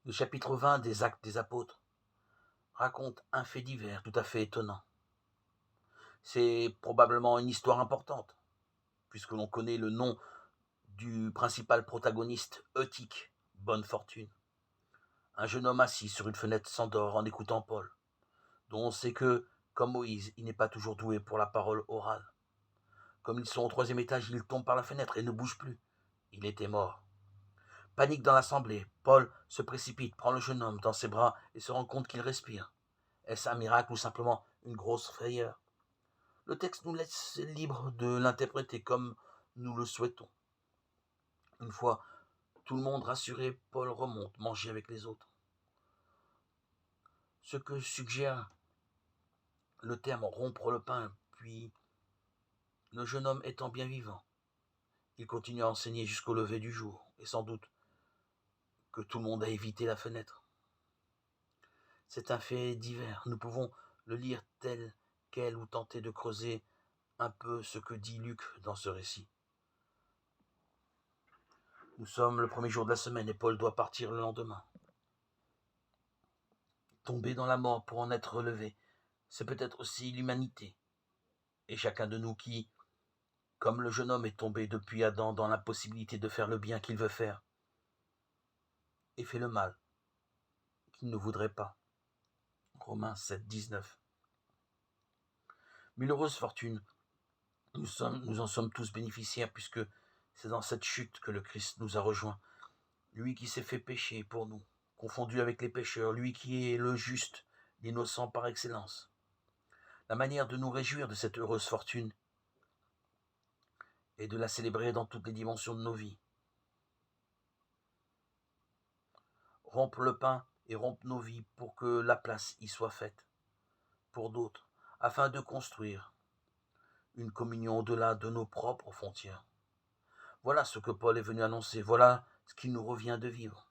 Le chapitre 20 des Actes des Apôtres raconte un fait divers tout à fait étonnant. C'est probablement une histoire importante, puisque l'on connaît le nom du principal protagoniste, Eutyche, bonne fortune. Un jeune homme assis sur une fenêtre s'endort en écoutant Paul, dont on sait que, comme Moïse, il n'est pas toujours doué pour la parole orale. Comme ils sont au 3e étage, il tombe par la fenêtre et ne bouge plus. Il était mort. Panique dans l'assemblée, Paul se précipite, prend le jeune homme dans ses bras et se rend compte qu'il respire. Est-ce un miracle ou simplement une grosse frayeur? Le texte nous laisse libre de l'interpréter comme nous le souhaitons. Une fois tout le monde rassuré, Paul remonte manger avec les autres. Ce que suggère le terme rompre le pain, puis le jeune homme étant bien vivant, il continue à enseigner jusqu'au lever du jour, et sans doute que tout le monde a évité la fenêtre. C'est un fait divers, nous pouvons le lire tel quel ou tenter de creuser un peu ce que dit Luc dans ce récit. Nous sommes le premier jour de la semaine et Paul doit partir le lendemain. Tomber dans la mort pour en être relevé, c'est peut-être aussi l'humanité. Et chacun de nous qui, comme le jeune homme est tombé depuis Adam dans l'impossibilité de faire le bien qu'il veut faire, et fait le mal qu'il ne voudrait pas. Romains 7, 19. Mille heureuse fortune, nous en sommes tous bénéficiaires puisque c'est dans cette chute que le Christ nous a rejoints. Lui qui s'est fait pécher pour nous, confondu avec les pécheurs, lui qui est le juste, l'innocent par excellence. La manière de nous réjouir de cette heureuse fortune est de la célébrer dans toutes les dimensions de nos vies. Rompre le pain et rompre nos vies pour que la place y soit faite pour d'autres, afin de construire une communion au-delà de nos propres frontières. Voilà ce que Paul est venu annoncer, voilà ce qu'il nous revient de vivre.